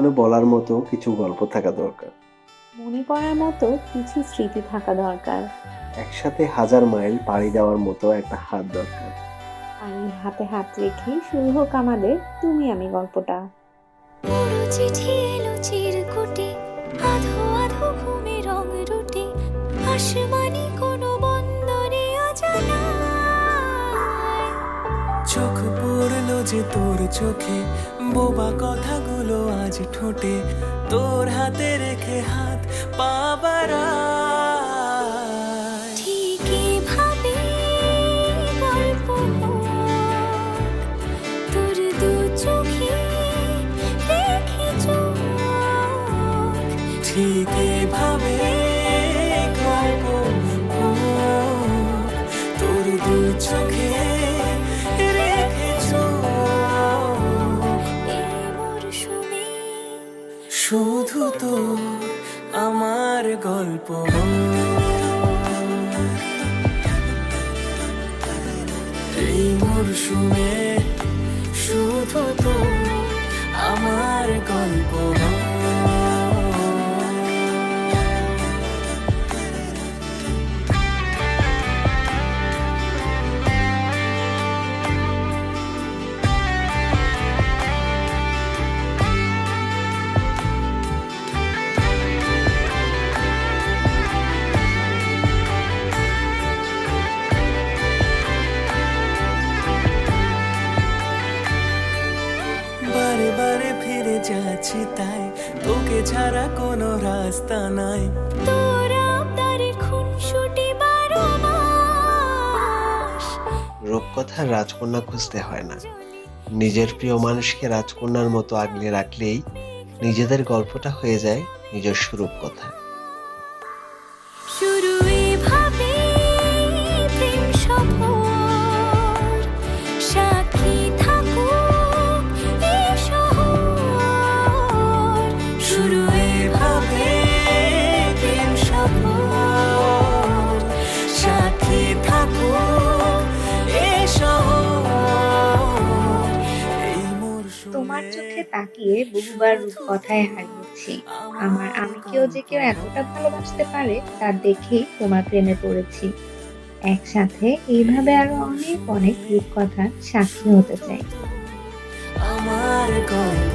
সামনে বলার মতো কিছু গল্প থাকা দরকার। মনে করার মতো কিছু স্মৃতি থাকা দরকার। একসাথে হাজার মাইল পাড়ি দেওয়ার মতো একটা হাত দরকার। আর এই হাতে হাত রেখে শুরু হোক আমাদের তুমি আমি গল্পটা। পুরো চিঠি এলো চিরকুটে, আধো আধো ঘুমে রং রুটে, আসমানি কোনো বন্দরে অজানায়। চোখ পড়লো যে তোর চোখে, বোবা কথাগুলো আজ ঠোঁটে, তোর হাতে রেখে হাত পা বাড়ায়। ঠিক এভাবে গল্প হোক, তোর দু চোখে রেখে চোখ। ঠিক এভাবে গল্প হোক, তোর দু চোখে রেখে চোখ। এই মরশুমে শুধু তোর আমার গল্প হোক। এই মরশুমে শুধু তোর আমার গল্প হোক। বারে বারে ফিরে যাচ্ছি তাই, তোকে ছাড়া কোনো রাস্তা নাই। তোর আবদারে খুনসুটি 12 মাস। রূপকথার রাজকন্যা খুঁজতে হয় না, নিজের প্রিয় মানুষকে রাজকন্যার মতো আগলে রাখলেই নিজেদের গল্পটা হয়ে যায় নিজস্ব রূপকথা। শুরু এভাবে প্রেম সফর, সাক্ষী থাকুক এই শহর। শুরু এভাবে প্রেম সফর, সাথী থাকুক এ শহর। এই মরশুমে তোমার চোখে তাকিয়ে বহুবার রূপকথায় হারিয়েছি। আমার আমি কেউ যে কেউ এতটা ভালোবাসতে পারে তা দেখেই তোমার প্রেমে পড়েছি। একসাথে এইভাবে আরো অনেক অনেক রূপকথার সাক্ষী হতে চাই। আমার গল্প